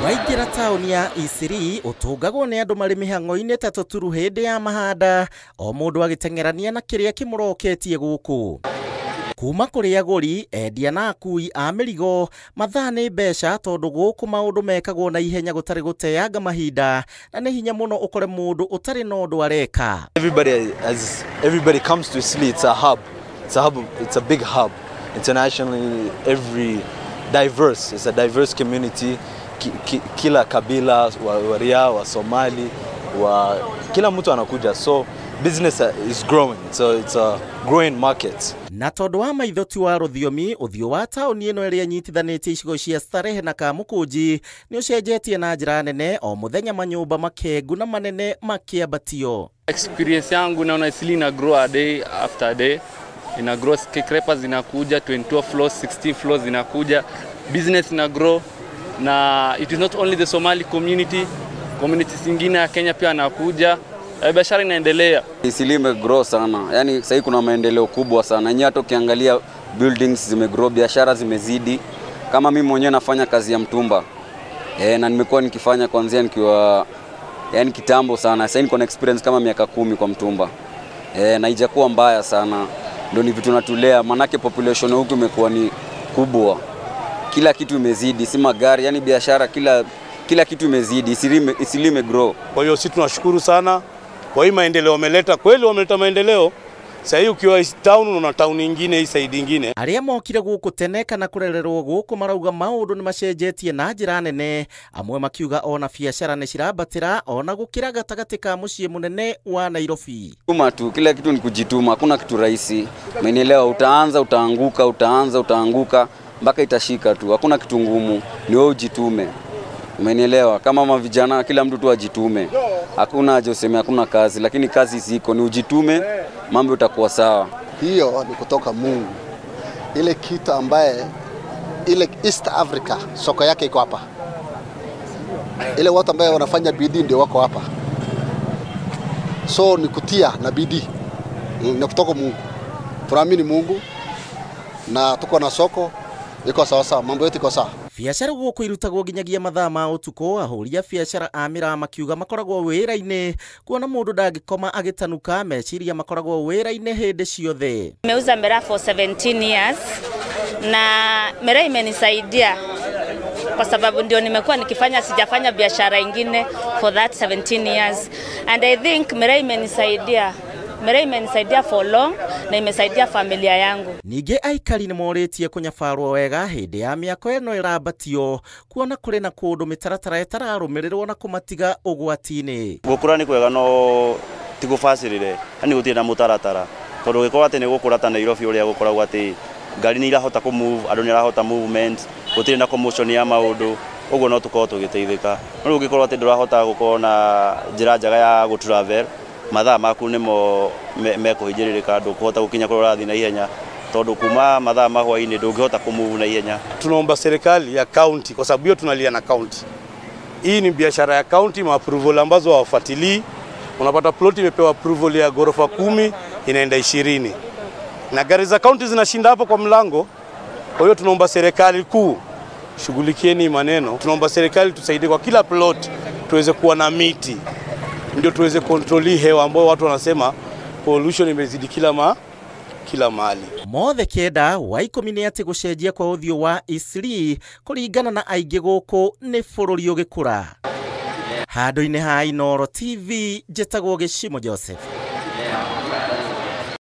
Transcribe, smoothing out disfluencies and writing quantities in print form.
Waingira tauni ya Isiri utungagwo ni andu mari mihango-ini ta tuturu hindi ya mahanda o mundu agitengerania na kiria kimuroketie guku. Kuma kuri aguri, endia na akui a mirigo mathaa ni mbeca tondu guku maundu mekagwo na ihenya gutari guteanga mahinda na ni hinya muno ukore mundu utari na undu areka. Everybody comes to Isili. It's a hub. It's a big hub. Internationally, diverse. It's a diverse community. Kila kabila, Waria, wa Somali, kila mtu anakuja. So business is growing. So it's a growing market. Na tondu wa maithoti wa ruthiomi uthio wa tauni ino iria nyitithanĩtie icigo cia Starehe na Kamukunji ni ucenjetie na njira nene o muthenya manyumba makengu na manene makiambatio. Experience yangu naona Isili ina grow a day after day. Ina grow, skyscrapers zinakuja, 22 floors, 16 floors zinakuja, business ina grow. Na it is not only the Somali community zingine ya Kenya pia anakuja. Biashara inaendelea. Isili imegrow sana. Yaani sasa kuna maendeleo kubwa sana. Yenyewe hata ukiangalia buildings zimegrow, biashara zimezidi. Kama mimi mwenyewe nafanya kazi ya mtumba. Na nimekuwa nikifanya kuanzia nikiwa kitambo sana. Sasa niko na experience kama miaka 10 kwa mtumba. Na haijakuwa mbaya sana. Ndio ni vitu natulea, manake population huku imekuwa ni kubwa. Kila kitu imezidi, si magari, yani biashara kila kitu imezidi. Isili imegrow. Kwa hiyo sisi tunashukuru sana kwa hii maendeleo wameleta. Kweli wameleta maendeleo. Sasa hii ukiwa town una town nyingine hii side nyingine. Aria mokire guku tene kana kurererwo guku marauga maundu ni macenjetie na njira nene. Amwe makiuga ona biashara ni cirabatira ona gukira gatagati ka mucii munene wa Nairobi. Tuma tu, kila kitu ni kujituma, hakuna kitu rahisi. Umeelewa? Utaanza utaanguka mpaka itashika tu. Hakuna kitu ngumu, ni wewe ujitume. Umenielewa? Kama vijana kila mtu tu ajitume. Hakuna haja useme hakuna kazi, lakini kazi ziko, ni ujitume, mambo itakuwa sawa. Hiyo ni kutoka Mungu. Ile kitu ambaye ile East Africa soko yake iko hapa. Ile watu ambao wanafanya bidii ndio wako hapa. So ni kutia na bidii. Ni kutoka Mungu. Tunaamini Mungu na tuko na soko iko sawa, mambo yote iko sawa. Biashara guku irutagwo nginyagia mathaa ma utuko. Ahuri a biashara a mira makiuga makoragwo wira-ini kuona mundu ndangikoma agitanuka, meciria makoragwo wira-ini hindi ciothe. Nimeuza mira for 17 years na mira imenisaidia kwa sababu ndio nimekuwa nikifanya, sijafanya biashara ingine for that 17 years, and I think mira imenisaidia for long na imesaidia familia yangu. Ninge aikari ni moretie kunyafarwo wega hindi ya miako eno irabatio kuona kuri na kundu mitaratara itararumirirwo na kumatiga ugwati-ini. Gukura ni kwega no tigufacirire, ani gutie na mutaratara tondu gikora ati ni gukura ta Nairobi uria gukoragwo ati ngari ni irahota ku move, andu ni irahota movement, gutire na commotion ya maundu, uguo no tukorwo tugiteithika. No gikora ati ndurahota gukorwo na njira njaga ya gu travel, mathaa maku nimo mekuhijiririka, ndukuhota gukinya kuri urathi na ihenya tondu kuma mathaa ma hwaini ndungihota kumove na ihenya. Tunaomba serikali ya county, kwa sababu hiyo tunalia na county. Hii ni biashara ya county, ma approval ambazo hawafuatilii. Unapata plot imepewa approval ya ghorofa 10 inaenda 20. Na gari za county zinashinda hapo kwa mlango. Kwa hiyo tunaomba serikali kuu shughulikieni maneno. Tunaomba serikali tusaidie kwa kila plot tuweze kuwa na miti. Ndio tuweze kontroli hewa ambao watu wanasema pollution imezidi kila mahali. Mothe kenda wa ikumi ni ati gucenjia kwa uthio wa Isili kuringana na aingi guku ni bururi ugikura. Handu-ini ha Inooro TV, njitagwo Gicimo Joseph.